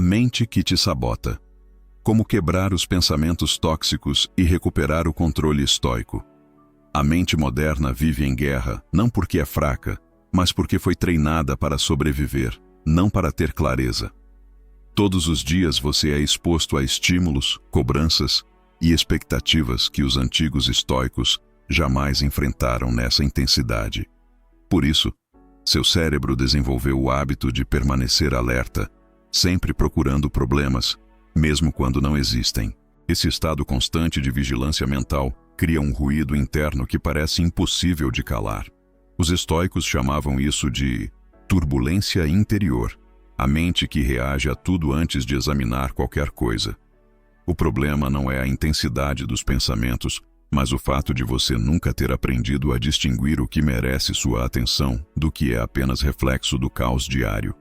A mente que te sabota. Como quebrar os pensamentos tóxicos e recuperar o controle estoico. A mente moderna vive em guerra, não porque é fraca, mas porque foi treinada para sobreviver, não para ter clareza. Todos os dias você é exposto a estímulos, cobranças e expectativas que os antigos estoicos jamais enfrentaram nessa intensidade. Por isso, seu cérebro desenvolveu o hábito de permanecer alerta, sempre procurando problemas, mesmo quando não existem. Esse estado constante de vigilância mental cria um ruído interno que parece impossível de calar. Os estoicos chamavam isso de turbulência interior, a mente que reage a tudo antes de examinar qualquer coisa. O problema não é a intensidade dos pensamentos, mas o fato de você nunca ter aprendido a distinguir o que merece sua atenção do que é apenas reflexo do caos diário.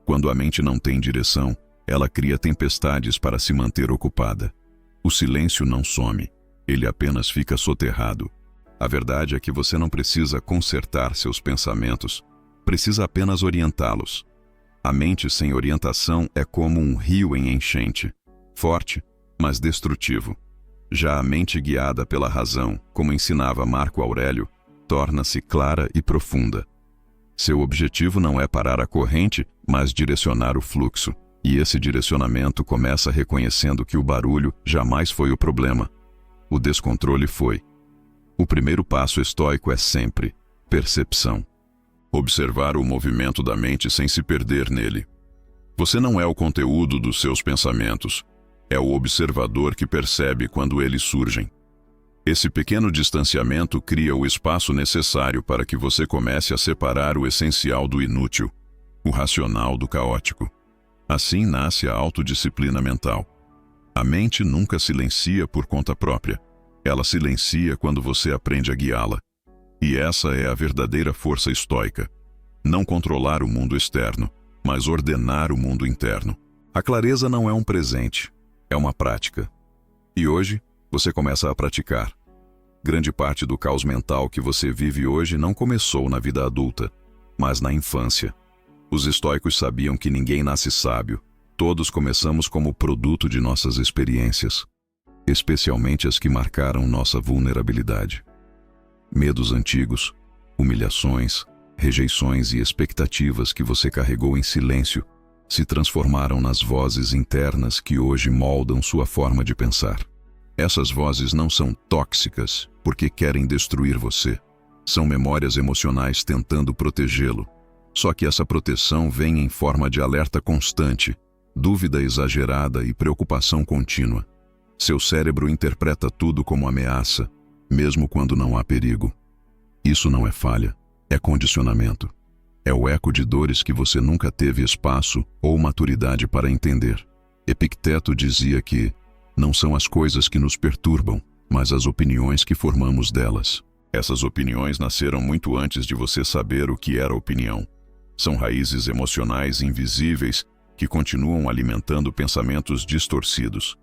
Quando a mente não tem direção, ela cria tempestades para se manter ocupada. O silêncio não some, ele apenas fica soterrado. A verdade é que você não precisa consertar seus pensamentos, precisa apenas orientá-los. A mente sem orientação é como um rio em enchente, forte, mas destrutivo. Já a mente guiada pela razão, como ensinava Marco Aurélio, torna-se clara e profunda. Seu objetivo não é parar a corrente, mas direcionar o fluxo. E esse direcionamento começa reconhecendo que o barulho jamais foi o problema. O descontrole foi. O primeiro passo estoico é sempre percepção. Observar o movimento da mente sem se perder nele. Você não é o conteúdo dos seus pensamentos, é o observador que percebe quando eles surgem. Esse pequeno distanciamento cria o espaço necessário para que você comece a separar o essencial do inútil, o racional do caótico. Assim nasce a autodisciplina mental. A mente nunca silencia por conta própria. Ela silencia quando você aprende a guiá-la. E essa é a verdadeira força estoica. Não controlar o mundo externo, mas ordenar o mundo interno. A clareza não é um presente, é uma prática. E hoje, você começa a praticar. Grande parte do caos mental que você vive hoje não começou na vida adulta, mas na infância. Os estoicos sabiam que ninguém nasce sábio. Todos começamos como produto de nossas experiências, especialmente as que marcaram nossa vulnerabilidade. Medos antigos, humilhações, rejeições e expectativas que você carregou em silêncio se transformaram nas vozes internas que hoje moldam sua forma de pensar. Essas vozes não são tóxicas porque querem destruir você. São memórias emocionais tentando protegê-lo. Só que essa proteção vem em forma de alerta constante, dúvida exagerada e preocupação contínua. Seu cérebro interpreta tudo como ameaça, mesmo quando não há perigo. Isso não é falha, é condicionamento. É o eco de dores que você nunca teve espaço ou maturidade para entender. Epicteto dizia que não são as coisas que nos perturbam, mas as opiniões que formamos delas. Essas opiniões nasceram muito antes de você saber o que era opinião. São raízes emocionais invisíveis que continuam alimentando pensamentos distorcidos.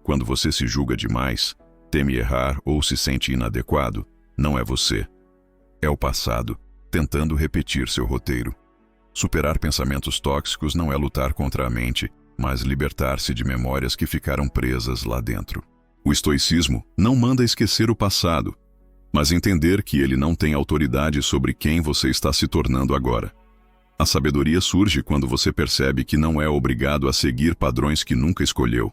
Quando você se julga demais, teme errar ou se sente inadequado, não é você. É o passado, tentando repetir seu roteiro. Superar pensamentos tóxicos não é lutar contra a mente, mas libertar-se de memórias que ficaram presas lá dentro. O estoicismo não manda esquecer o passado, mas entender que ele não tem autoridade sobre quem você está se tornando agora. A sabedoria surge quando você percebe que não é obrigado a seguir padrões que nunca escolheu.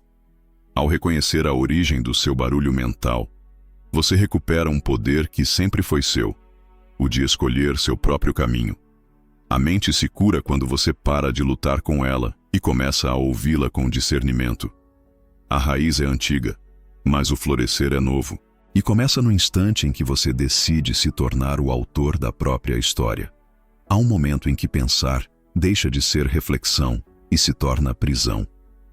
Ao reconhecer a origem do seu barulho mental, você recupera um poder que sempre foi seu, o de escolher seu próprio caminho. A mente se cura quando você para de lutar com ela e começa a ouvi-la com discernimento. A raiz é antiga, mas o florescer é novo, e começa no instante em que você decide se tornar o autor da própria história. Há um momento em que pensar deixa de ser reflexão e se torna prisão.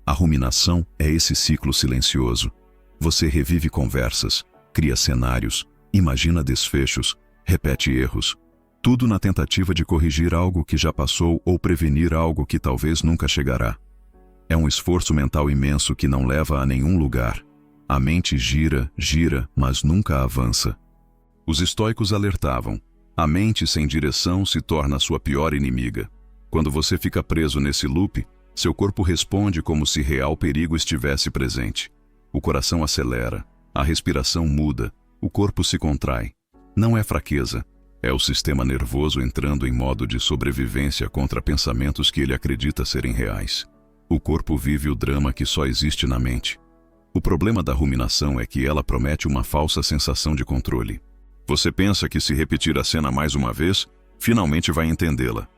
A ruminação é esse ciclo silencioso. Você revive conversas, cria cenários, imagina desfechos, repete erros. Tudo na tentativa de corrigir algo que já passou ou prevenir algo que talvez nunca chegará. É um esforço mental imenso que não leva a nenhum lugar. A mente gira, mas nunca avança. Os estoicos alertavam: a mente sem direção se torna sua pior inimiga. Quando você fica preso nesse loop, Seu corpo responde como se real perigo estivesse presente. O coração acelera, a respiração muda, o corpo se contrai. Não é fraqueza, é o sistema nervoso entrando em modo de sobrevivência contra pensamentos que ele acredita serem reais. O corpo vive o drama que só existe na mente. O problema da ruminação é que ela promete uma falsa sensação de controle. Você pensa que se repetir a cena mais uma vez, finalmente vai entendê-la.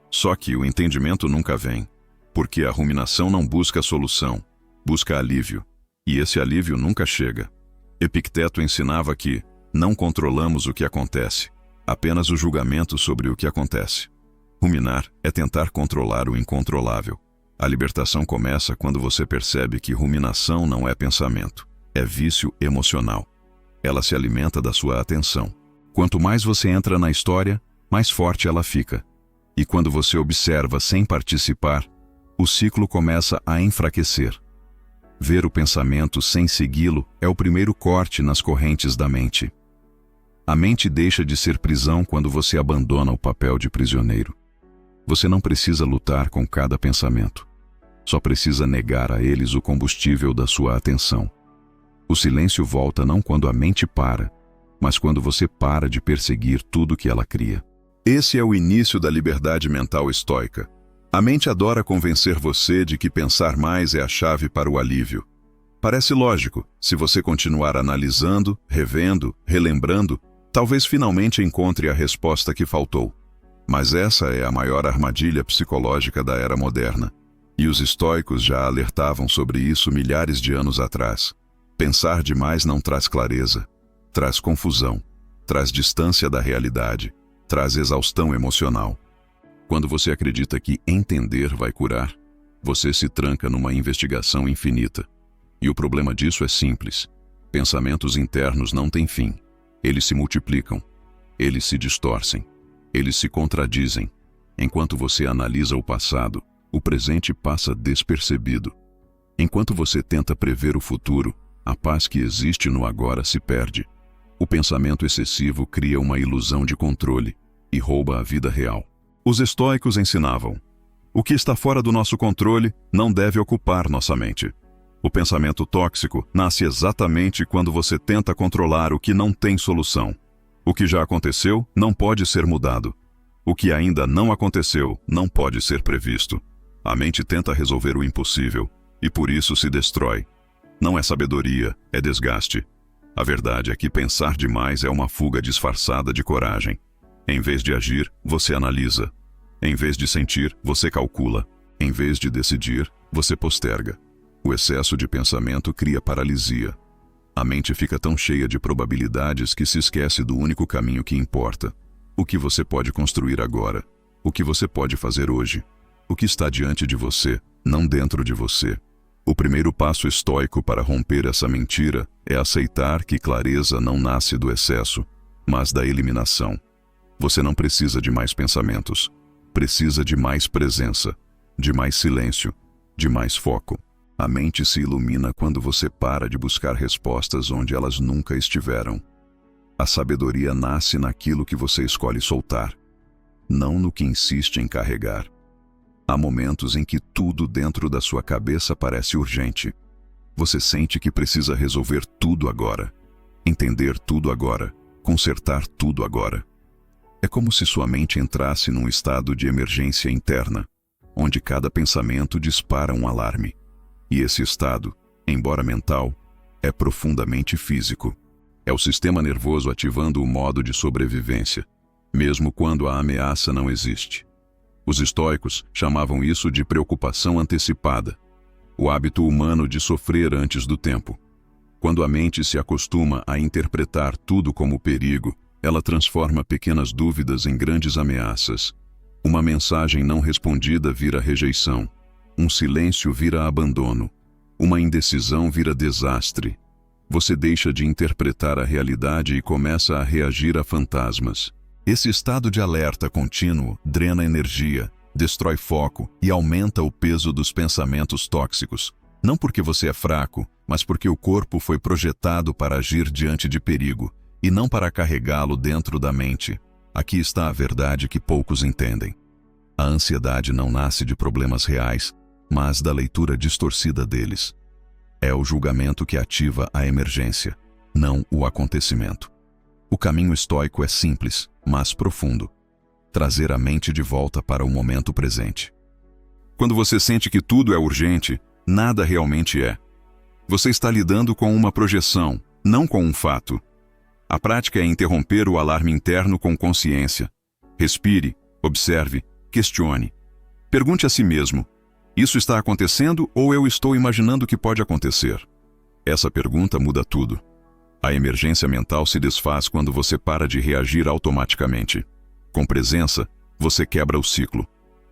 Só que o entendimento nunca vem, porque a ruminação não busca solução, busca alívio. E esse alívio nunca chega. Epicteto ensinava que não controlamos o que acontece, apenas o julgamento sobre o que acontece. Ruminar é tentar controlar o incontrolável. A libertação começa quando você percebe que ruminação não é pensamento, é vício emocional. Ela se alimenta da sua atenção. Quanto mais você entra na história, mais forte ela fica. E quando você observa sem participar, o ciclo começa a enfraquecer. Ver o pensamento sem segui-lo é o primeiro corte nas correntes da mente. A mente deixa de ser prisão quando você abandona o papel de prisioneiro. Você não precisa lutar com cada pensamento. Só precisa negar a eles o combustível da sua atenção. O silêncio volta não quando a mente para, mas quando você para de perseguir tudo que ela cria. Esse é o início da liberdade mental estoica. A mente adora convencer você de que pensar mais é a chave para o alívio. Parece lógico, se você continuar analisando, revendo, relembrando, talvez finalmente encontre a resposta que faltou. Mas essa é a maior armadilha psicológica da era moderna. E os estoicos já alertavam sobre isso milhares de anos atrás. Pensar demais não traz clareza, traz confusão, traz distância da realidade, traz exaustão emocional. Quando você acredita que entender vai curar, você se tranca numa investigação infinita. E o problema disso é simples. Pensamentos internos não têm fim. Eles se multiplicam. Eles se distorcem. Eles se contradizem. Enquanto você analisa o passado, o presente passa despercebido. Enquanto você tenta prever o futuro, a paz que existe no agora se perde. O pensamento excessivo cria uma ilusão de controle e rouba a vida real. Os estoicos ensinavam: o que está fora do nosso controle não deve ocupar nossa mente. O pensamento tóxico nasce exatamente quando você tenta controlar o que não tem solução. O que já aconteceu não pode ser mudado. O que ainda não aconteceu não pode ser previsto. A mente tenta resolver o impossível e por isso se destrói. Não é sabedoria, é desgaste. A verdade é que pensar demais é uma fuga disfarçada de coragem. Em vez de agir, você analisa. Em vez de sentir, você calcula. Em vez de decidir, você posterga. O excesso de pensamento cria paralisia. A mente fica tão cheia de probabilidades que se esquece do único caminho que importa. O que você pode construir agora? O que você pode fazer hoje? O que está diante de você, não dentro de você. O primeiro passo estoico para romper essa mentira é aceitar que clareza não nasce do excesso, mas da eliminação. Você não precisa de mais pensamentos. Precisa de mais presença, de mais silêncio, de mais foco. A mente se ilumina quando você para de buscar respostas onde elas nunca estiveram. A sabedoria nasce naquilo que você escolhe soltar, não no que insiste em carregar. Há momentos em que tudo dentro da sua cabeça parece urgente. Você sente que precisa resolver tudo agora, entender tudo agora, consertar tudo agora. É como se sua mente entrasse num estado de emergência interna, onde cada pensamento dispara um alarme. E esse estado, embora mental, é profundamente físico. É o sistema nervoso ativando o modo de sobrevivência, mesmo quando a ameaça não existe. Os estoicos chamavam isso de preocupação antecipada, o hábito humano de sofrer antes do tempo. Quando a mente se acostuma a interpretar tudo como perigo, ela transforma pequenas dúvidas em grandes ameaças. Uma mensagem não respondida vira rejeição. Um silêncio vira abandono. Uma indecisão vira desastre. Você deixa de interpretar a realidade e começa a reagir a fantasmas. Esse estado de alerta contínuo drena energia, destrói foco e aumenta o peso dos pensamentos tóxicos. Não porque você é fraco, mas porque o corpo foi projetado para agir diante de perigo, e não para carregá-lo dentro da mente. Aqui está a verdade que poucos entendem. A ansiedade não nasce de problemas reais, mas da leitura distorcida deles. É o julgamento que ativa a emergência, não o acontecimento. O caminho estoico é simples, mas profundo. Trazer a mente de volta para o momento presente. Quando você sente que tudo é urgente, nada realmente é. Você está lidando com uma projeção, não com um fato. A prática é interromper o alarme interno com consciência. Respire, observe, questione. Pergunte a si mesmo: isso está acontecendo ou eu estou imaginando que pode acontecer? Essa pergunta muda tudo. A emergência mental se desfaz quando você para de reagir automaticamente. Com presença, você quebra o ciclo.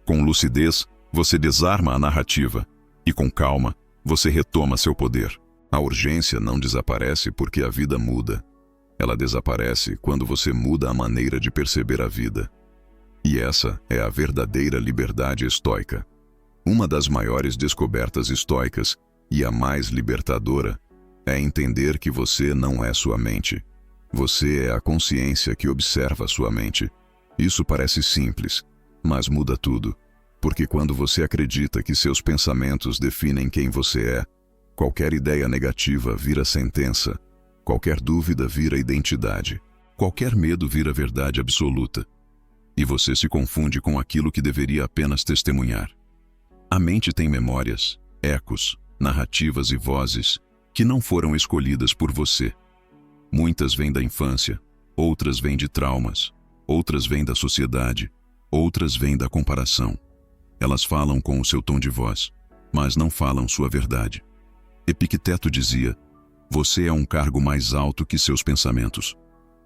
Com lucidez, você desarma a narrativa. E com calma, você retoma seu poder. A urgência não desaparece porque a vida muda. Ela desaparece quando você muda a maneira de perceber a vida. E essa é a verdadeira liberdade estoica. Uma das maiores descobertas estoicas, e a mais libertadora, é entender que você não é sua mente. Você é a consciência que observa sua mente. Isso parece simples, mas muda tudo. Porque quando você acredita que seus pensamentos definem quem você é, qualquer ideia negativa vira sentença, qualquer dúvida vira identidade, qualquer medo vira verdade absoluta. E você se confunde com aquilo que deveria apenas testemunhar. A mente tem memórias, ecos, narrativas e vozes que não foram escolhidas por você. Muitas vêm da infância, outras vêm de traumas, outras vêm da sociedade, outras vêm da comparação. Elas falam com o seu tom de voz, mas não falam sua verdade. Epicteto dizia: você é um cargo mais alto que seus pensamentos.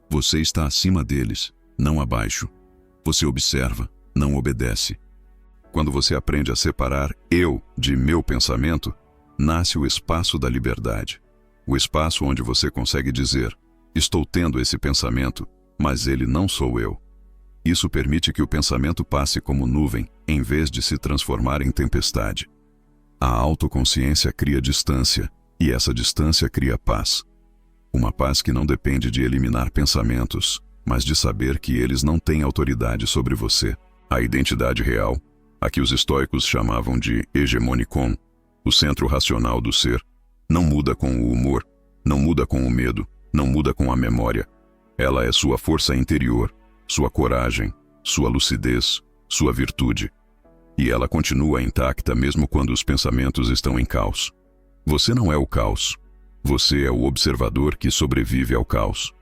Você está acima deles, não abaixo. Você observa, não obedece. Quando você aprende a separar eu de meu pensamento, nasce o espaço da liberdade. O espaço onde você consegue dizer: estou tendo esse pensamento, mas ele não sou eu. Isso permite que o pensamento passe como nuvem, em vez de se transformar em tempestade. A autoconsciência cria distância, e essa distância cria paz. Uma paz que não depende de eliminar pensamentos, mas de saber que eles não têm autoridade sobre você. A identidade real, a que os estoicos chamavam de hegemonikon, o centro racional do ser, não muda com o humor, não muda com o medo, não muda com a memória. Ela é sua força interior, sua coragem, sua lucidez, sua virtude. E ela continua intacta mesmo quando os pensamentos estão em caos. Você não é o caos. Você é o observador que sobrevive ao caos.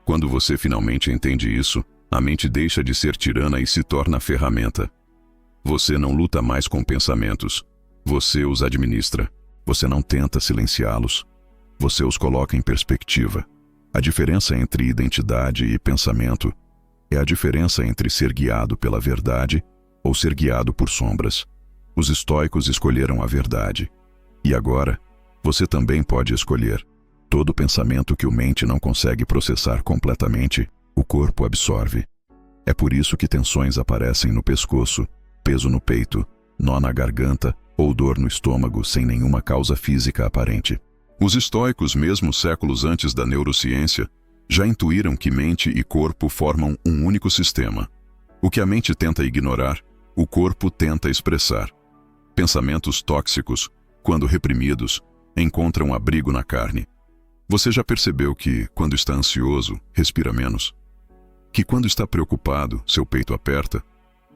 Quando você finalmente entende isso, a mente deixa de ser tirana e se torna ferramenta. Você não luta mais com pensamentos. Você os administra. Você não tenta silenciá-los. Você os coloca em perspectiva. A diferença entre identidade e pensamento é a diferença entre ser guiado pela verdade ou ser guiado por sombras. Os estoicos escolheram a verdade. E agora, você também pode escolher. Todo pensamento que a mente não consegue processar completamente, o corpo absorve. É por isso que tensões aparecem no pescoço, peso no peito, nó na garganta ou dor no estômago sem nenhuma causa física aparente. Os estoicos, mesmo séculos antes da neurociência, já intuíram que mente e corpo formam um único sistema. O que a mente tenta ignorar, o corpo tenta expressar. Pensamentos tóxicos, quando reprimidos, encontram abrigo na carne. Você já percebeu que, quando está ansioso, respira menos? Que quando está preocupado, seu peito aperta?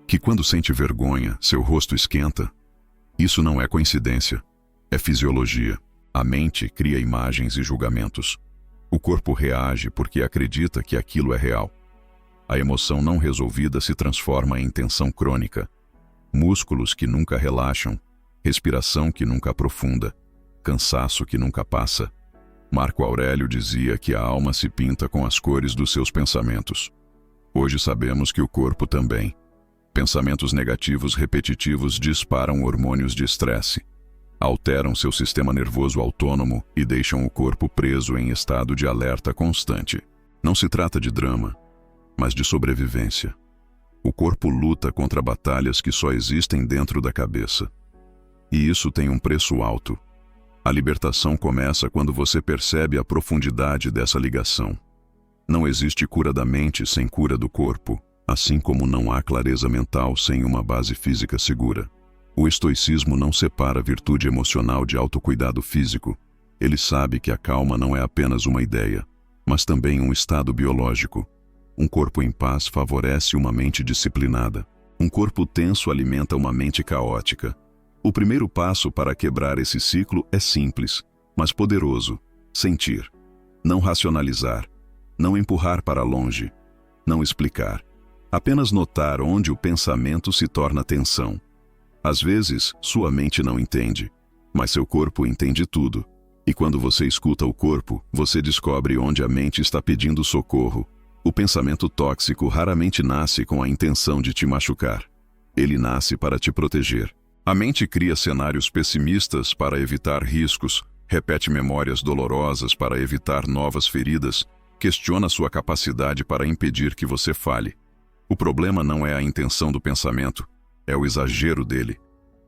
Que quando sente vergonha, seu rosto esquenta? Isso não é coincidência. É fisiologia. A mente cria imagens e julgamentos. O corpo reage porque acredita que aquilo é real. A emoção não resolvida se transforma em tensão crônica. Músculos que nunca relaxam, respiração que nunca aprofunda, cansaço que nunca passa. Marco Aurélio dizia que a alma se pinta com as cores dos seus pensamentos. Hoje sabemos que o corpo também. Pensamentos negativos repetitivos disparam hormônios de estresse, alteram seu sistema nervoso autônomo e deixam o corpo preso em estado de alerta constante. Não se trata de drama, mas de sobrevivência. O corpo luta contra batalhas que só existem dentro da cabeça. E isso tem um preço alto. A libertação começa quando você percebe a profundidade dessa ligação. Não existe cura da mente sem cura do corpo, assim como não há clareza mental sem uma base física segura. O estoicismo não separa virtude emocional de autocuidado físico. Ele sabe que a calma não é apenas uma ideia, mas também um estado biológico. Um corpo em paz favorece uma mente disciplinada. Um corpo tenso alimenta uma mente caótica. O primeiro passo para quebrar esse ciclo é simples, mas poderoso: sentir. Não racionalizar. Não empurrar para longe. Não explicar. Apenas notar onde o pensamento se torna tensão. Às vezes, sua mente não entende, mas seu corpo entende tudo. E quando você escuta o corpo, você descobre onde a mente está pedindo socorro. O pensamento tóxico raramente nasce com a intenção de te machucar. Ele nasce para te proteger. A mente cria cenários pessimistas para evitar riscos, repete memórias dolorosas para evitar novas feridas, questiona sua capacidade para impedir que você falhe. O problema não é a intenção do pensamento, é o exagero dele.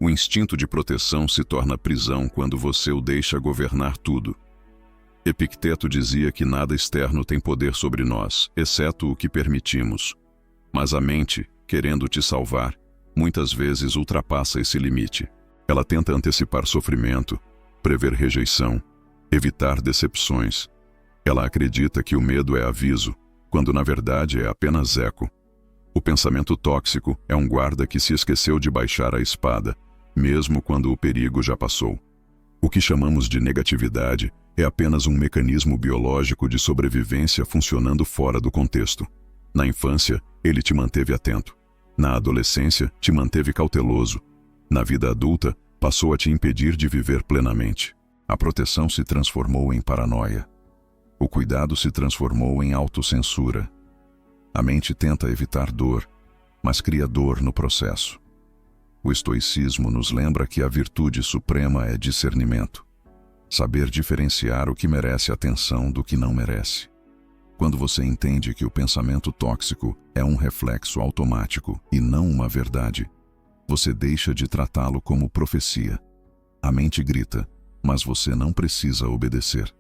O instinto de proteção se torna prisão quando você o deixa governar tudo. Epicteto dizia que nada externo tem poder sobre nós, exceto o que permitimos. Mas a mente, querendo te salvar, muitas vezes ultrapassa esse limite. Ela tenta antecipar sofrimento, prever rejeição, evitar decepções. Ela acredita que o medo é aviso, quando na verdade é apenas eco. O pensamento tóxico é um guarda que se esqueceu de baixar a espada, mesmo quando o perigo já passou. O que chamamos de negatividade é apenas um mecanismo biológico de sobrevivência funcionando fora do contexto. Na infância, ele te manteve atento. Na adolescência, te manteve cauteloso. Na vida adulta, passou a te impedir de viver plenamente. A proteção se transformou em paranoia. O cuidado se transformou em autocensura. A mente tenta evitar dor, mas cria dor no processo. O estoicismo nos lembra que a virtude suprema é discernimento. Saber diferenciar o que merece atenção do que não merece. Quando você entende que o pensamento tóxico é um reflexo automático e não uma verdade, você deixa de tratá-lo como profecia. A mente grita, mas você não precisa obedecer.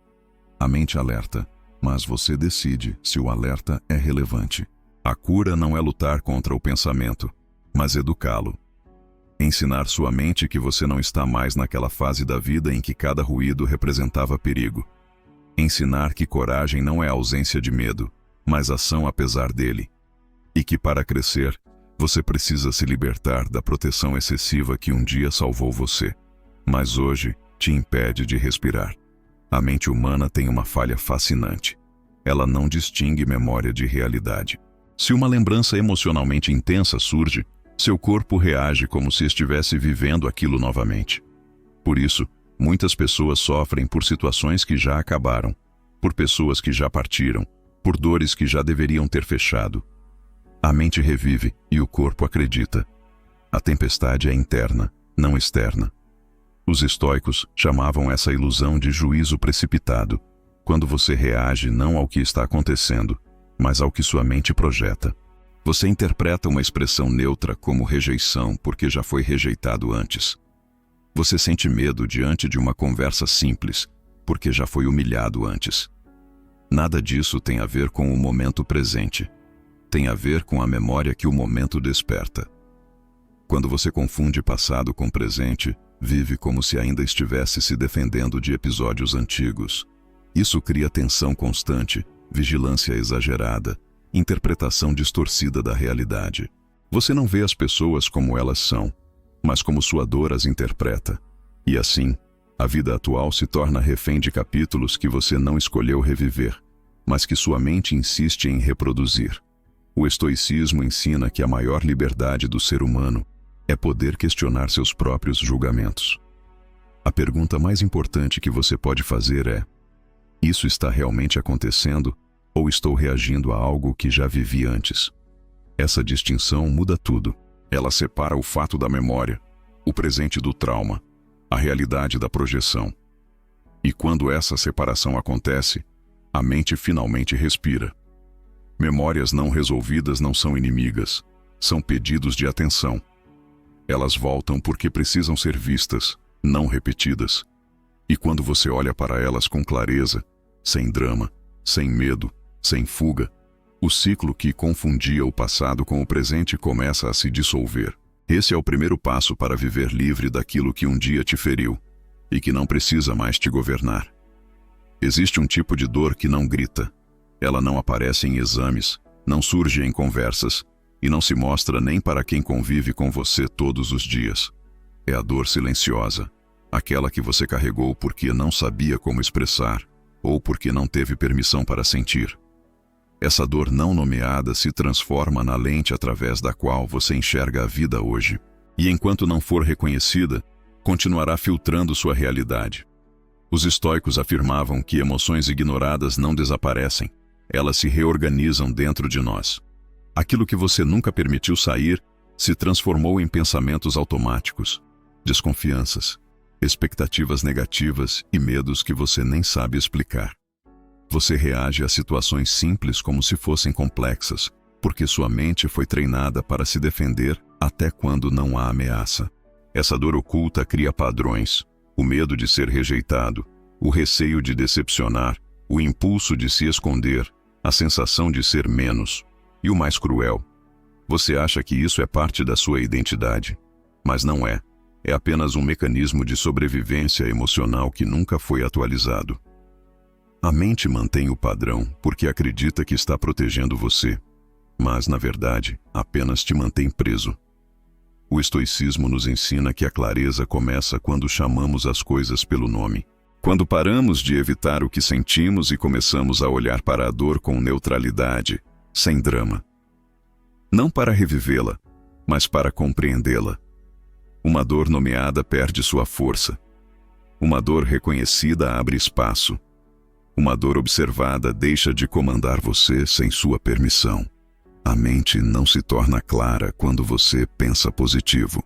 A mente alerta, mas você decide se o alerta é relevante. A cura não é lutar contra o pensamento, mas educá-lo. Ensinar sua mente que você não está mais naquela fase da vida em que cada ruído representava perigo. Ensinar que coragem não é ausência de medo, mas ação apesar dele. E que para crescer, você precisa se libertar da proteção excessiva que um dia salvou você, mas hoje te impede de respirar. A mente humana tem uma falha fascinante. Ela não distingue memória de realidade. Se uma lembrança emocionalmente intensa surge, seu corpo reage como se estivesse vivendo aquilo novamente. Por isso, muitas pessoas sofrem por situações que já acabaram, por pessoas que já partiram, por dores que já deveriam ter fechado. A mente revive e o corpo acredita. A tempestade é interna, não externa. Os estoicos chamavam essa ilusão de juízo precipitado, quando você reage não ao que está acontecendo, mas ao que sua mente projeta. Você interpreta uma expressão neutra como rejeição porque já foi rejeitado antes. Você sente medo diante de uma conversa simples, porque já foi humilhado antes. Nada disso tem a ver com o momento presente. Tem a ver com a memória que o momento desperta. Quando você confunde passado com presente, vive como se ainda estivesse se defendendo de episódios antigos. Isso cria tensão constante, vigilância exagerada, interpretação distorcida da realidade. Você não vê as pessoas como elas são, mas como sua dor as interpreta. E assim, a vida atual se torna refém de capítulos que você não escolheu reviver, mas que sua mente insiste em reproduzir. O estoicismo ensina que a maior liberdade do ser humano é poder questionar seus próprios julgamentos. A pergunta mais importante que você pode fazer é: isso está realmente acontecendo ou estou reagindo a algo que já vivi antes? Essa distinção muda tudo. Ela separa o fato da memória, o presente do trauma, a realidade da projeção. E quando essa separação acontece, a mente finalmente respira. Memórias não resolvidas não são inimigas, são pedidos de atenção. Elas voltam porque precisam ser vistas, não repetidas. E quando você olha para elas com clareza, sem drama, sem medo, sem fuga, o ciclo que confundia o passado com o presente começa a se dissolver. Esse é o primeiro passo para viver livre daquilo que um dia te feriu e que não precisa mais te governar. Existe um tipo de dor que não grita. Ela não aparece em exames, não surge em conversas e não se mostra nem para quem convive com você todos os dias. É a dor silenciosa, aquela que você carregou porque não sabia como expressar ou porque não teve permissão para sentir. Essa dor não nomeada se transforma na lente através da qual você enxerga a vida hoje. E enquanto não for reconhecida, continuará filtrando sua realidade. Os estoicos afirmavam que emoções ignoradas não desaparecem, elas se reorganizam dentro de nós. Aquilo que você nunca permitiu sair se transformou em pensamentos automáticos, desconfianças, expectativas negativas e medos que você nem sabe explicar. Você reage a situações simples como se fossem complexas, porque sua mente foi treinada para se defender até quando não há ameaça. Essa dor oculta cria padrões, o medo de ser rejeitado, o receio de decepcionar, o impulso de se esconder, a sensação de ser menos. E o mais cruel, você acha que isso é parte da sua identidade, mas não é. É apenas um mecanismo de sobrevivência emocional que nunca foi atualizado. A mente mantém o padrão porque acredita que está protegendo você, mas, na verdade, apenas te mantém preso. O estoicismo nos ensina que a clareza começa quando chamamos as coisas pelo nome. Quando paramos de evitar o que sentimos e começamos a olhar para a dor com neutralidade, sem drama. Não para revivê-la, mas para compreendê-la. Uma dor nomeada perde sua força. Uma dor reconhecida abre espaço. Uma dor observada deixa de comandar você sem sua permissão. A mente não se torna clara quando você pensa positivo.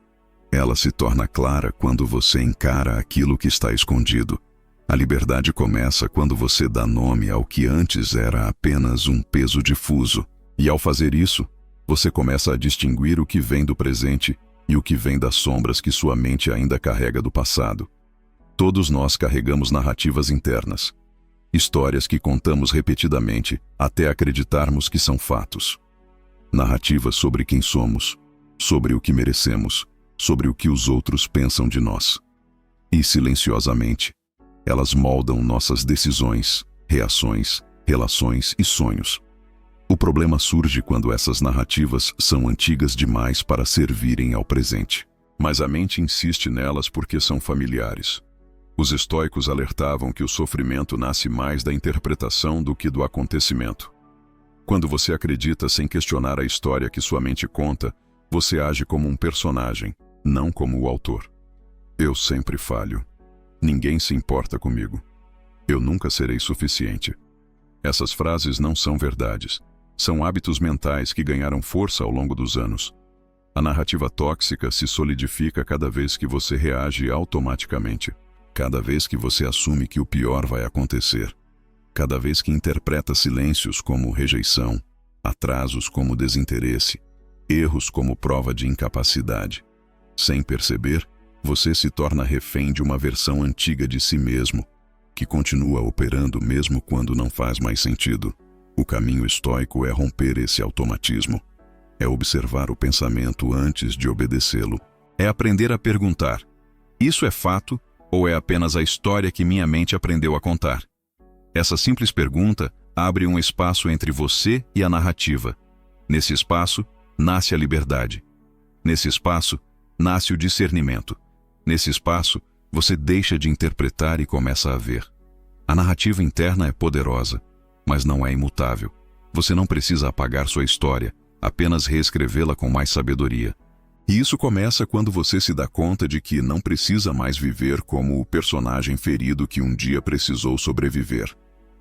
Ela se torna clara quando você encara aquilo que está escondido. A liberdade começa quando você dá nome ao que antes era apenas um peso difuso. E ao fazer isso, você começa a distinguir o que vem do presente e o que vem das sombras que sua mente ainda carrega do passado. Todos nós carregamos narrativas internas. Histórias que contamos repetidamente até acreditarmos que são fatos. Narrativas sobre quem somos, sobre o que merecemos, sobre o que os outros pensam de nós. E silenciosamente, elas moldam nossas decisões, reações, relações e sonhos. O problema surge quando essas narrativas são antigas demais para servirem ao presente. Mas a mente insiste nelas porque são familiares. Os estoicos alertavam que o sofrimento nasce mais da interpretação do que do acontecimento. Quando você acredita sem questionar a história que sua mente conta, você age como um personagem, não como o autor. Eu sempre falho. Ninguém se importa comigo. Eu nunca serei suficiente. Essas frases não são verdades. São hábitos mentais que ganharam força ao longo dos anos. A narrativa tóxica se solidifica cada vez que você reage automaticamente. Cada vez que você assume que o pior vai acontecer. Cada vez que interpreta silêncios como rejeição, atrasos como desinteresse, erros como prova de incapacidade. Sem perceber, você se torna refém de uma versão antiga de si mesmo, que continua operando mesmo quando não faz mais sentido. O caminho estoico é romper esse automatismo. É observar o pensamento antes de obedecê-lo. É aprender a perguntar: isso é fato ou é apenas a história que minha mente aprendeu a contar? Essa simples pergunta abre um espaço entre você e a narrativa. Nesse espaço, nasce a liberdade. Nesse espaço, nasce o discernimento. Nesse espaço, você deixa de interpretar e começa a ver. A narrativa interna é poderosa, mas não é imutável. Você não precisa apagar sua história, apenas reescrevê-la com mais sabedoria. E isso começa quando você se dá conta de que não precisa mais viver como o personagem ferido que um dia precisou sobreviver.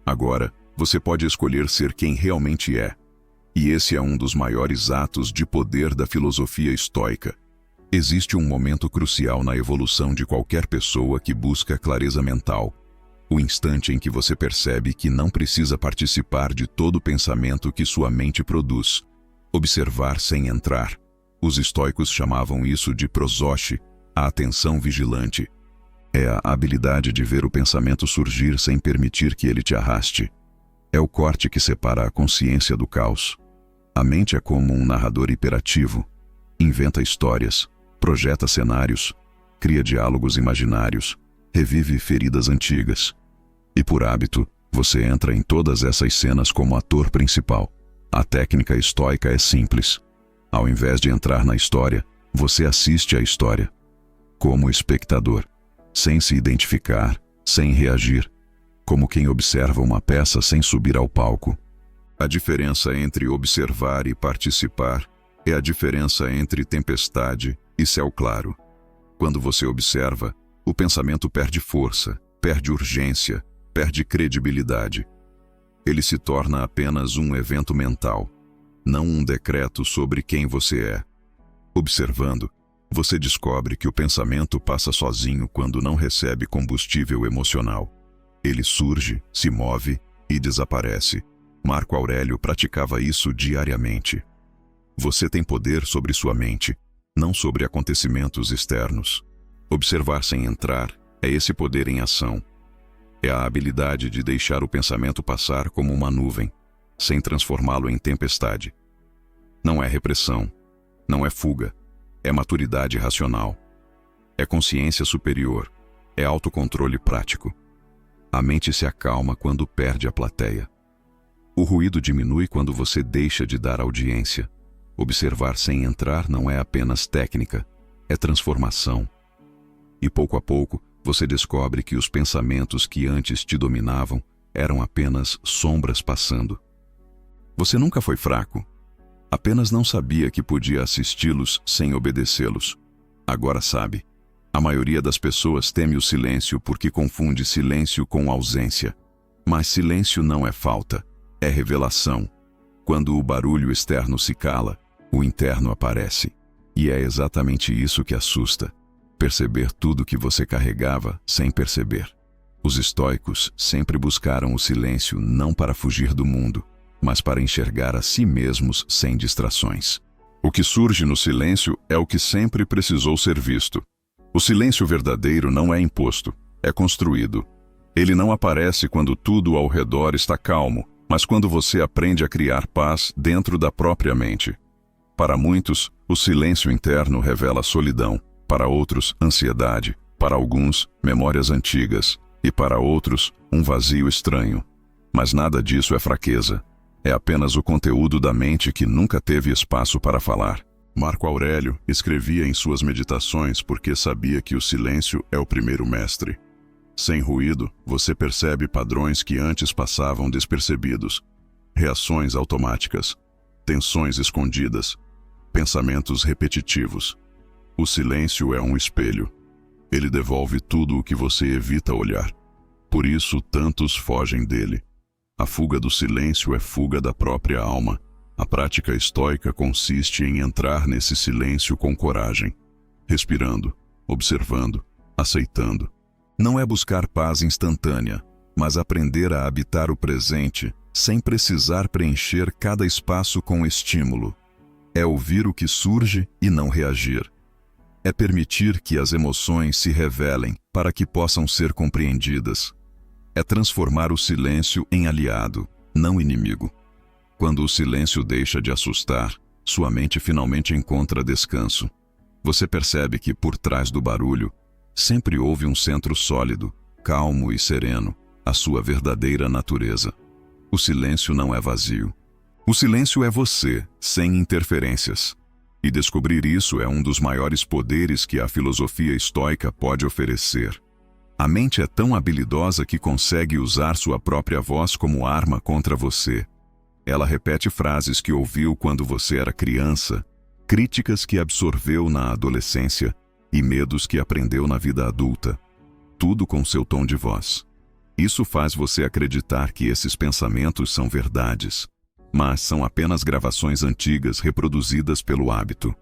Agora, você pode escolher ser quem realmente é. E esse é um dos maiores atos de poder da filosofia estoica. Existe um momento crucial na evolução de qualquer pessoa que busca clareza mental. O instante em que você percebe que não precisa participar de todo o pensamento que sua mente produz. Observar sem entrar. Os estoicos chamavam isso de prosoche, a atenção vigilante. É a habilidade de ver o pensamento surgir sem permitir que ele te arraste. É o corte que separa a consciência do caos. A mente é como um narrador hiperativo. inventa histórias, projeta cenários, cria diálogos imaginários, revive feridas antigas. E por hábito, você entra em todas essas cenas como ator principal. A técnica estoica é simples. Ao invés de entrar na história, você assiste à história. Como espectador, sem se identificar, sem reagir, como quem observa uma peça sem subir ao palco. A diferença entre observar e participar é a diferença entre tempestade e céu claro. Quando você observa, o pensamento perde força, perde urgência, perde credibilidade. Ele se torna apenas um evento mental, não um decreto sobre quem você é. Observando, você descobre que o pensamento passa sozinho quando não recebe combustível emocional. Ele surge, se move e desaparece. Marco Aurélio praticava isso diariamente. Você tem poder sobre sua mente, não sobre acontecimentos externos. Observar sem entrar é esse poder em ação. É a habilidade de deixar o pensamento passar como uma nuvem, sem transformá-lo em tempestade. Não é repressão, não é fuga, é maturidade racional. É consciência superior, é autocontrole prático. A mente se acalma quando perde a plateia. O ruído diminui quando você deixa de dar audiência. Observar sem entrar não é apenas técnica, é transformação. E pouco a pouco, você descobre que os pensamentos que antes te dominavam eram apenas sombras passando. Você nunca foi fraco. Apenas não sabia que podia assisti-los sem obedecê-los. Agora sabe. A maioria das pessoas teme o silêncio porque confunde silêncio com ausência. Mas silêncio não é falta, é revelação. Quando o barulho externo se cala, o interno aparece. E é exatamente isso que assusta. Perceber tudo que você carregava sem perceber. Os estoicos sempre buscaram o silêncio não para fugir do mundo, mas para enxergar a si mesmos sem distrações. O que surge no silêncio é o que sempre precisou ser visto. O silêncio verdadeiro não é imposto, é construído. Ele não aparece quando tudo ao redor está calmo, mas quando você aprende a criar paz dentro da própria mente. Para muitos, o silêncio interno revela solidão. Para outros, ansiedade. Para alguns, memórias antigas. E para outros, um vazio estranho. Mas nada disso é fraqueza. É apenas o conteúdo da mente que nunca teve espaço para falar. Marco Aurélio escrevia em suas meditações porque sabia que o silêncio é o primeiro mestre. Sem ruído, você percebe padrões que antes passavam despercebidos. Reações automáticas, tensões escondidas, pensamentos repetitivos. O silêncio é um espelho. Ele devolve tudo o que você evita olhar. Por isso, tantos fogem dele. A fuga do silêncio é fuga da própria alma. A prática estoica consiste em entrar nesse silêncio com coragem, respirando, observando, aceitando. Não é buscar paz instantânea, mas aprender a habitar o presente sem precisar preencher cada espaço com estímulo. É ouvir o que surge e não reagir. É permitir que as emoções se revelem para que possam ser compreendidas. É transformar o silêncio em aliado, não inimigo. Quando o silêncio deixa de assustar, sua mente finalmente encontra descanso. Você percebe que, por trás do barulho, sempre houve um centro sólido, calmo e sereno, a sua verdadeira natureza. O silêncio não é vazio. O silêncio é você, sem interferências. E descobrir isso é um dos maiores poderes que a filosofia estoica pode oferecer. A mente é tão habilidosa que consegue usar sua própria voz como arma contra você. Ela repete frases que ouviu quando você era criança, críticas que absorveu na adolescência e medos que aprendeu na vida adulta. Tudo com seu tom de voz. Isso faz você acreditar que esses pensamentos são verdades, mas são apenas gravações antigas reproduzidas pelo hábito.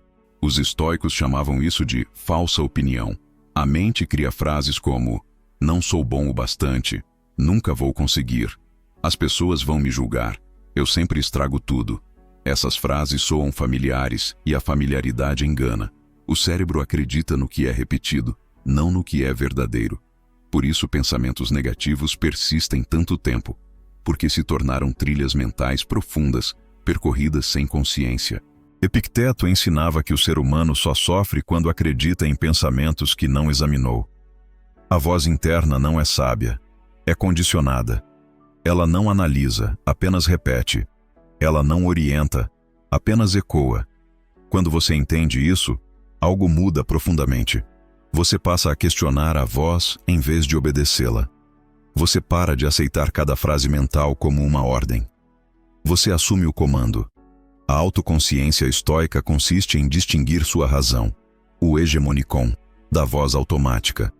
Os estoicos chamavam isso de falsa opinião. A mente cria frases como: não sou bom o bastante, nunca vou conseguir, as pessoas vão me julgar, eu sempre estrago tudo. Essas frases soam familiares e a familiaridade engana. O cérebro acredita no que é repetido, não no que é verdadeiro. Por isso pensamentos negativos persistem tanto tempo, porque se tornaram trilhas mentais profundas, percorridas sem consciência. Epicteto ensinava que o ser humano só sofre quando acredita em pensamentos que não examinou. A voz interna não é sábia, é condicionada. Ela não analisa, apenas repete. Ela não orienta, apenas ecoa. Quando você entende isso, algo muda profundamente. Você passa a questionar a voz em vez de obedecê-la. Você para de aceitar cada frase mental como uma ordem. Você assume o comando. A autoconsciência estoica consiste em distinguir sua razão, o hegemonikon, da voz automática.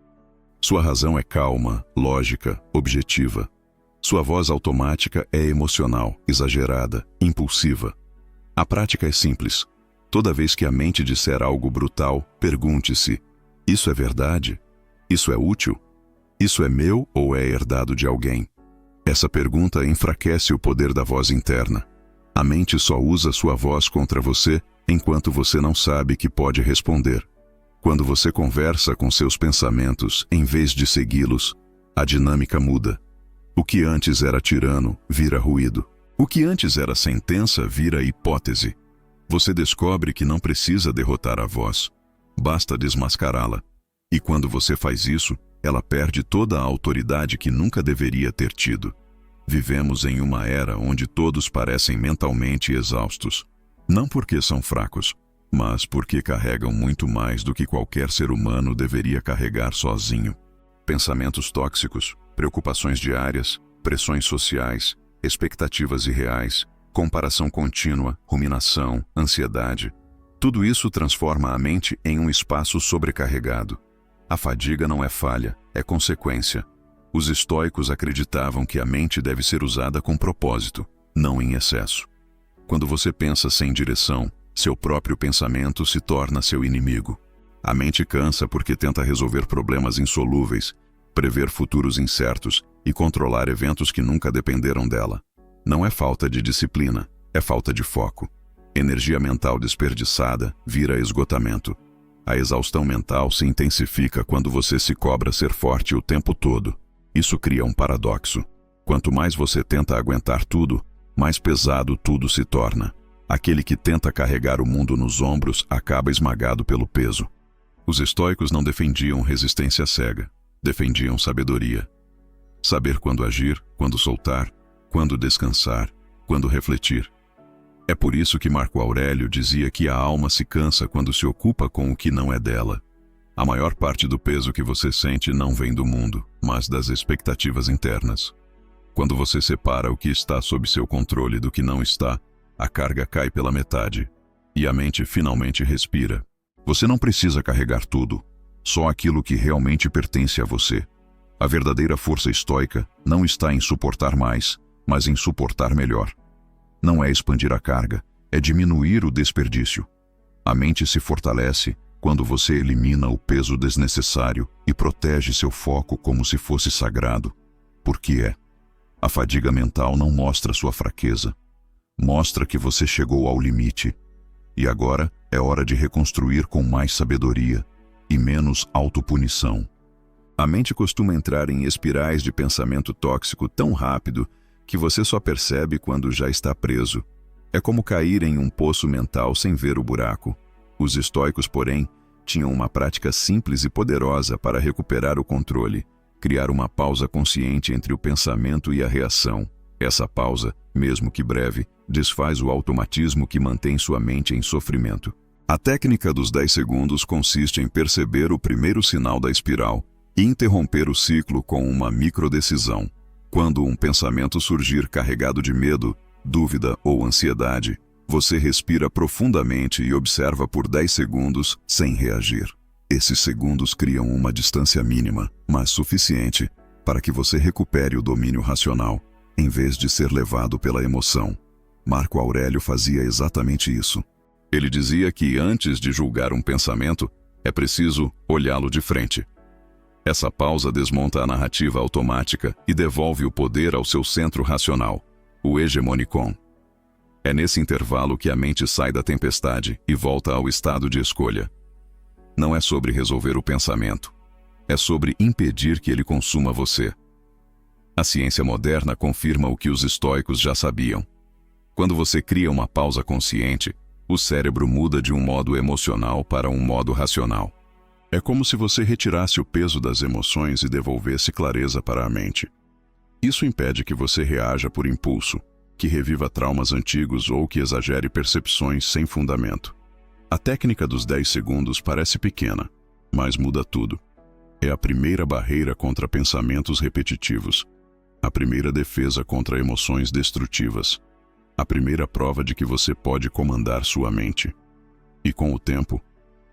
Sua razão é calma, lógica, objetiva. Sua voz automática é emocional, exagerada, impulsiva. A prática é simples. Toda vez que a mente disser algo brutal, pergunte-se: isso é verdade? Isso é útil? Isso é meu ou é herdado de alguém? Essa pergunta enfraquece o poder da voz interna. A mente só usa sua voz contra você enquanto você não sabe que pode responder. Quando você conversa com seus pensamentos em vez de segui-los, a dinâmica muda. O que antes era tirano vira ruído. O que antes era sentença vira hipótese. Você descobre que não precisa derrotar a voz. Basta desmascará-la. E quando você faz isso, ela perde toda a autoridade que nunca deveria ter tido. Vivemos em uma era onde todos parecem mentalmente exaustos. Não porque são fracos, mas porque carregam muito mais do que qualquer ser humano deveria carregar sozinho. Pensamentos tóxicos, preocupações diárias, pressões sociais, expectativas irreais, comparação contínua, ruminação, ansiedade. Tudo isso transforma a mente em um espaço sobrecarregado. A fadiga não é falha, é consequência. Os estoicos acreditavam que a mente deve ser usada com propósito, não em excesso. Quando você pensa sem direção, seu próprio pensamento se torna seu inimigo. A mente cansa porque tenta resolver problemas insolúveis, prever futuros incertos e controlar eventos que nunca dependeram dela. Não é falta de disciplina, é falta de foco. Energia mental desperdiçada vira esgotamento. A exaustão mental se intensifica quando você se cobra ser forte o tempo todo. Isso cria um paradoxo. Quanto mais você tenta aguentar tudo, mais pesado tudo se torna. Aquele que tenta carregar o mundo nos ombros acaba esmagado pelo peso. Os estoicos não defendiam resistência cega, defendiam sabedoria. Saber quando agir, quando soltar, quando descansar, quando refletir. É por isso que Marco Aurélio dizia que a alma se cansa quando se ocupa com o que não é dela. A maior parte do peso que você sente não vem do mundo, mas das expectativas internas. Quando você separa o que está sob seu controle do que não está, a carga cai pela metade, e a mente finalmente respira. Você não precisa carregar tudo, só aquilo que realmente pertence a você. A verdadeira força estoica não está em suportar mais, mas em suportar melhor. Não é expandir a carga, é diminuir o desperdício. A mente se fortalece quando você elimina o peso desnecessário e protege seu foco como se fosse sagrado, porque é. A fadiga mental não mostra sua fraqueza, mostra que você chegou ao limite, e agora é hora de reconstruir com mais sabedoria e menos autopunição. A mente costuma entrar em espirais de pensamento tóxico tão rápido que você só percebe quando já está preso. É como cair em um poço mental sem ver o buraco. Os estoicos, porém, tinham uma prática simples e poderosa para recuperar o controle, criar uma pausa consciente entre o pensamento e a reação. Essa pausa, mesmo que breve, desfaz o automatismo que mantém sua mente em sofrimento. A técnica dos 10 segundos consiste em perceber o primeiro sinal da espiral e interromper o ciclo com uma microdecisão. Quando um pensamento surgir carregado de medo, dúvida ou ansiedade, você respira profundamente e observa por 10 segundos sem reagir. Esses segundos criam uma distância mínima, mas suficiente, para que você recupere o domínio racional, em vez de ser levado pela emoção. Marco Aurélio fazia exatamente isso. Ele dizia que antes de julgar um pensamento, é preciso olhá-lo de frente. Essa pausa desmonta a narrativa automática e devolve o poder ao seu centro racional, o hegemonikon. É nesse intervalo que a mente sai da tempestade e volta ao estado de escolha. Não é sobre resolver o pensamento, é sobre impedir que ele consuma você. A ciência moderna confirma o que os estoicos já sabiam. Quando você cria uma pausa consciente, o cérebro muda de um modo emocional para um modo racional. É como se você retirasse o peso das emoções e devolvesse clareza para a mente. Isso impede que você reaja por impulso, que reviva traumas antigos ou que exagere percepções sem fundamento. A técnica dos 10 segundos parece pequena, mas muda tudo. É a primeira barreira contra pensamentos repetitivos, a primeira defesa contra emoções destrutivas, a primeira prova de que você pode comandar sua mente. E com o tempo,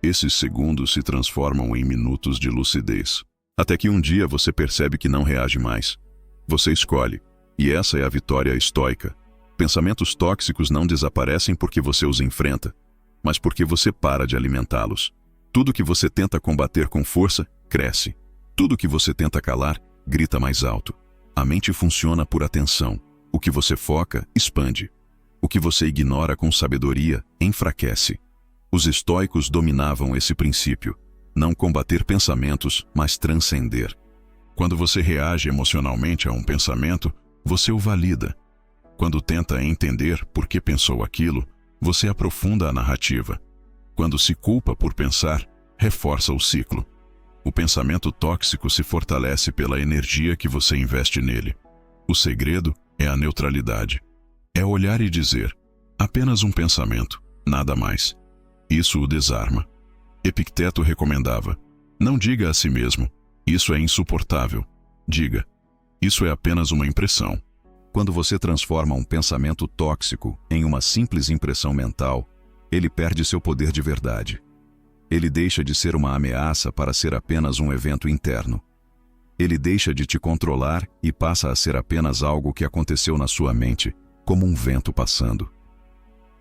esses segundos se transformam em minutos de lucidez. Até que um dia você percebe que não reage mais. Você escolhe, e essa é a vitória estoica. Pensamentos tóxicos não desaparecem porque você os enfrenta, mas porque você para de alimentá-los. Tudo que você tenta combater com força, cresce. Tudo que você tenta calar, grita mais alto. A mente funciona por atenção. O que você foca, expande. O que você ignora com sabedoria, enfraquece. Os estoicos dominavam esse princípio. Não combater pensamentos, mas transcender. Quando você reage emocionalmente a um pensamento, você o valida. Quando tenta entender por que pensou aquilo, você aprofunda a narrativa. Quando se culpa por pensar, reforça o ciclo. O pensamento tóxico se fortalece pela energia que você investe nele. O segredo é a neutralidade. É olhar e dizer, apenas um pensamento, nada mais. Isso o desarma. Epicteto recomendava, não diga a si mesmo, isso é insuportável. Diga, isso é apenas uma impressão. Quando você transforma um pensamento tóxico em uma simples impressão mental, ele perde seu poder de verdade. Ele deixa de ser uma ameaça para ser apenas um evento interno. Ele deixa de te controlar e passa a ser apenas algo que aconteceu na sua mente, como um vento passando.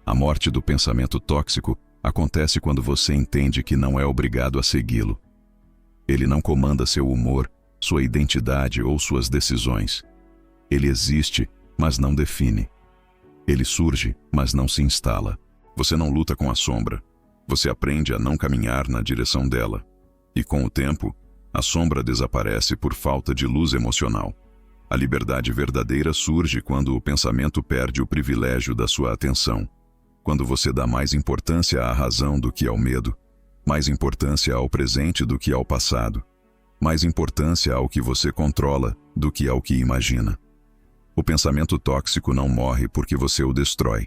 A morte do pensamento tóxico acontece quando você entende que não é obrigado a segui-lo. Ele não comanda seu humor, sua identidade ou suas decisões. Ele existe, mas não define. Ele surge, mas não se instala. Você não luta com a sombra. Você aprende a não caminhar na direção dela. E com o tempo, a sombra desaparece por falta de luz emocional. A liberdade verdadeira surge quando o pensamento perde o privilégio da sua atenção. Quando você dá mais importância à razão do que ao medo, mais importância ao presente do que ao passado, mais importância ao que você controla do que ao que imagina. O pensamento tóxico não morre porque você o destrói.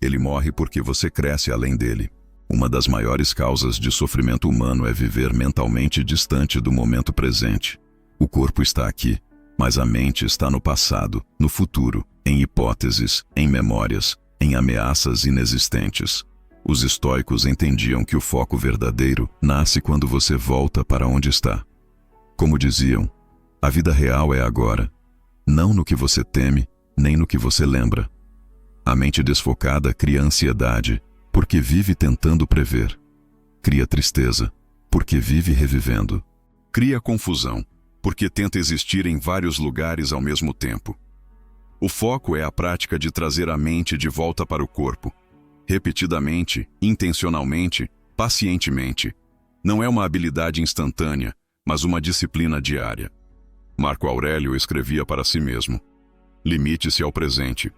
Ele morre porque você cresce além dele. Uma das maiores causas de sofrimento humano é viver mentalmente distante do momento presente. O corpo está aqui, mas a mente está no passado, no futuro, em hipóteses, em memórias, em ameaças inexistentes. Os estoicos entendiam que o foco verdadeiro nasce quando você volta para onde está. Como diziam, a vida real é agora, não no que você teme, nem no que você lembra. A mente desfocada cria ansiedade, porque vive tentando prever. Cria tristeza, porque vive revivendo. Cria confusão, porque tenta existir em vários lugares ao mesmo tempo. O foco é a prática de trazer a mente de volta para o corpo. Repetidamente, intencionalmente, pacientemente. Não é uma habilidade instantânea, mas uma disciplina diária. Marco Aurélio escrevia para si mesmo: limite-se ao presente.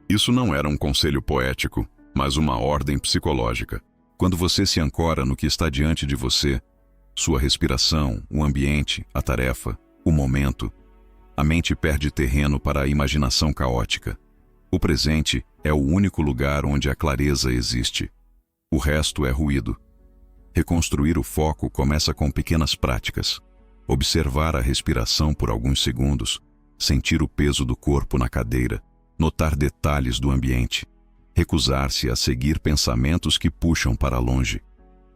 Isso não era um conselho poético, mas uma ordem psicológica. Quando você se ancora no que está diante de você, sua respiração, o ambiente, a tarefa, o momento, a mente perde terreno para a imaginação caótica. O presente é o único lugar onde a clareza existe. O resto é ruído. Reconstruir o foco começa com pequenas práticas. Observar a respiração por alguns segundos, sentir o peso do corpo na cadeira, notar detalhes do ambiente, recusar-se a seguir pensamentos que puxam para longe.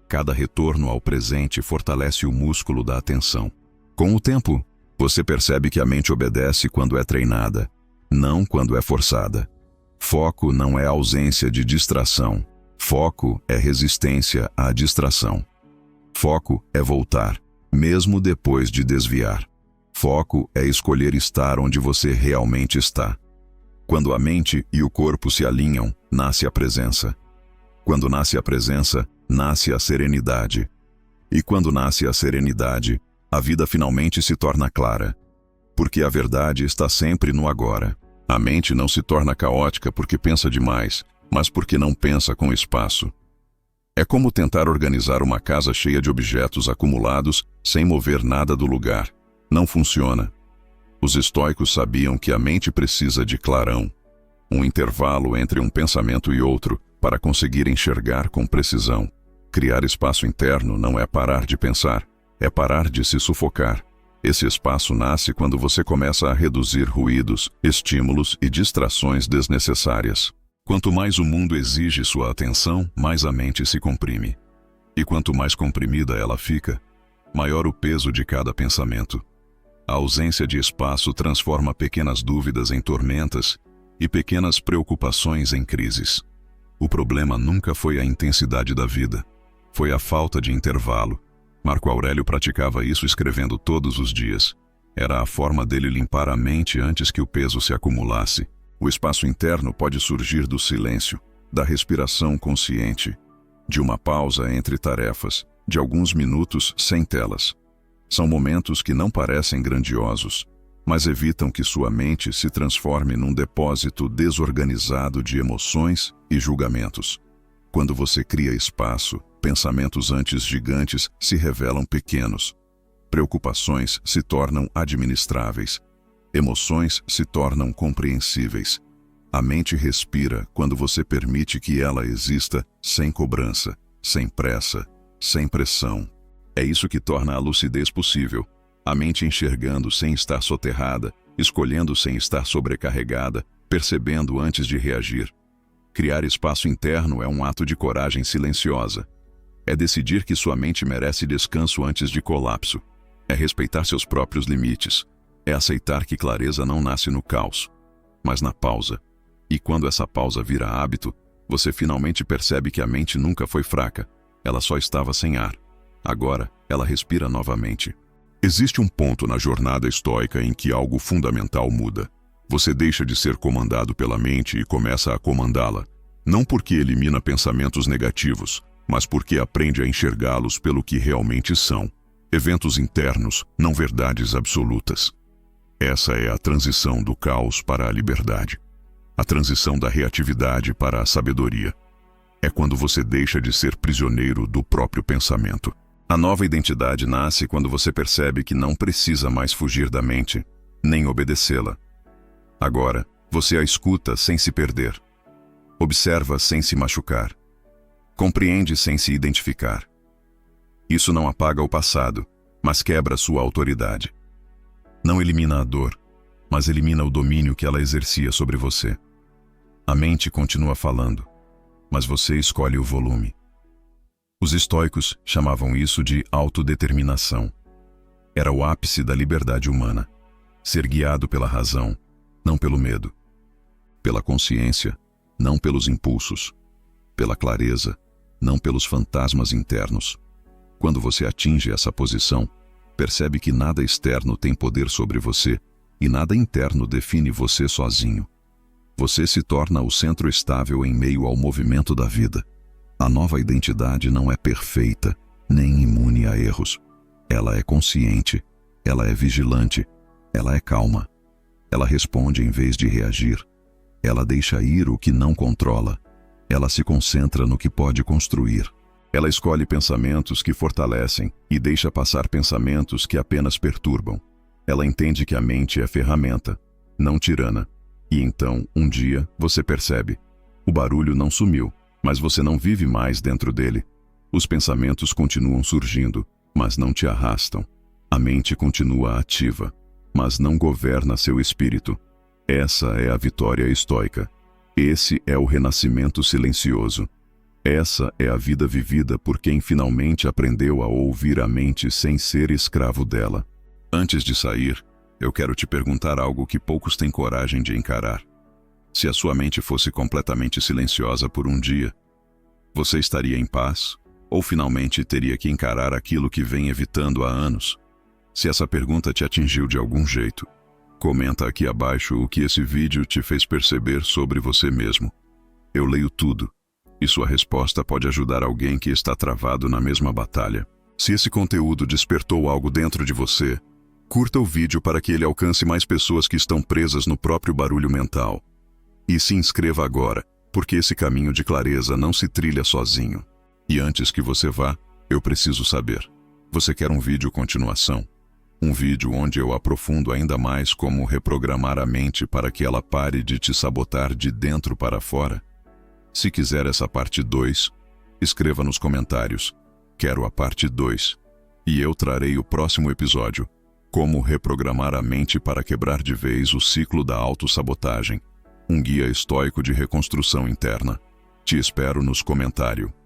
Cada retorno ao presente fortalece o músculo da atenção. Com o tempo, você percebe que a mente obedece quando é treinada, não quando é forçada. Foco não é ausência de distração. Foco é resistência à distração. Foco é voltar, mesmo depois de desviar. Foco é escolher estar onde você realmente está. Quando a mente e o corpo se alinham, nasce a presença. Quando nasce a presença, nasce a serenidade. E quando nasce a serenidade, a vida finalmente se torna clara. Porque a verdade está sempre no agora. A mente não se torna caótica porque pensa demais, mas porque não pensa com espaço. É como tentar organizar uma casa cheia de objetos acumulados sem mover nada do lugar. Não funciona. Os estoicos sabiam que a mente precisa de clarão, um intervalo entre um pensamento e outro, para conseguir enxergar com precisão. Criar espaço interno não é parar de pensar, é parar de se sufocar. Esse espaço nasce quando você começa a reduzir ruídos, estímulos e distrações desnecessárias. Quanto mais o mundo exige sua atenção, mais a mente se comprime. E quanto mais comprimida ela fica, maior o peso de cada pensamento. A ausência de espaço transforma pequenas dúvidas em tormentas e pequenas preocupações em crises. O problema nunca foi a intensidade da vida, foi a falta de intervalo. Marco Aurélio praticava isso escrevendo todos os dias. Era a forma dele limpar a mente antes que o peso se acumulasse. O espaço interno pode surgir do silêncio, da respiração consciente, de uma pausa entre tarefas, de alguns minutos sem telas. São momentos que não parecem grandiosos, mas evitam que sua mente se transforme num depósito desorganizado de emoções e julgamentos. Quando você cria espaço, pensamentos antes gigantes se revelam pequenos. Preocupações se tornam administráveis. Emoções se tornam compreensíveis. A mente respira quando você permite que ela exista sem cobrança, sem pressa, sem pressão. É isso que torna a lucidez possível. A mente enxergando sem estar soterrada, escolhendo sem estar sobrecarregada, percebendo antes de reagir. Criar espaço interno é um ato de coragem silenciosa. É decidir que sua mente merece descanso antes de colapso. É respeitar seus próprios limites. É aceitar que clareza não nasce no caos, mas na pausa. E quando essa pausa vira hábito, você finalmente percebe que a mente nunca foi fraca. Ela só estava sem ar. Agora, ela respira novamente. Existe um ponto na jornada estoica em que algo fundamental muda. Você deixa de ser comandado pela mente e começa a comandá-la. Não porque elimina pensamentos negativos, mas porque aprende a enxergá-los pelo que realmente são. Eventos internos, não verdades absolutas. Essa é a transição do caos para a liberdade. A transição da reatividade para a sabedoria. É quando você deixa de ser prisioneiro do próprio pensamento. A nova identidade nasce quando você percebe que não precisa mais fugir da mente, nem obedecê-la. Agora, você a escuta sem se perder. Observa sem se machucar. Compreende sem se identificar. Isso não apaga o passado, mas quebra sua autoridade. Não elimina a dor, mas elimina o domínio que ela exercia sobre você. A mente continua falando, mas você escolhe o volume. Os estoicos chamavam isso de autodeterminação. Era o ápice da liberdade humana. Ser guiado pela razão, não pelo medo. Pela consciência, não pelos impulsos. Pela clareza, não pelos fantasmas internos. Quando você atinge essa posição, percebe que nada externo tem poder sobre você e nada interno define você sozinho. Você se torna o centro estável em meio ao movimento da vida. A nova identidade não é perfeita, nem imune a erros. Ela é consciente, ela é vigilante, ela é calma. Ela responde em vez de reagir. Ela deixa ir o que não controla. Ela se concentra no que pode construir. Ela escolhe pensamentos que fortalecem e deixa passar pensamentos que apenas perturbam. Ela entende que a mente é ferramenta, não tirana. E então, um dia, você percebe. O barulho não sumiu, mas você não vive mais dentro dele. Os pensamentos continuam surgindo, mas não te arrastam. A mente continua ativa, mas não governa seu espírito. Essa é a vitória estoica. Esse é o renascimento silencioso. Essa é a vida vivida por quem finalmente aprendeu a ouvir a mente sem ser escravo dela. Antes de sair, eu quero te perguntar algo que poucos têm coragem de encarar. Se a sua mente fosse completamente silenciosa por um dia, você estaria em paz? Ou finalmente teria que encarar aquilo que vem evitando há anos? Se essa pergunta te atingiu de algum jeito, comenta aqui abaixo o que esse vídeo te fez perceber sobre você mesmo. Eu leio tudo. E sua resposta pode ajudar alguém que está travado na mesma batalha. Se esse conteúdo despertou algo dentro de você, curta o vídeo para que ele alcance mais pessoas que estão presas no próprio barulho mental. E se inscreva agora, Porque esse caminho de clareza não se trilha sozinho. E antes que você vá, eu preciso saber. Você quer um vídeo continuação? Um vídeo onde eu aprofundo ainda mais como reprogramar a mente para que ela pare de te sabotar de dentro para fora? Se quiser essa parte 2, escreva nos comentários. Quero a parte 2. E eu trarei o próximo episódio. Como reprogramar a mente para quebrar de vez o ciclo da autossabotagem. Um guia estoico de reconstrução interna. Te espero nos comentários.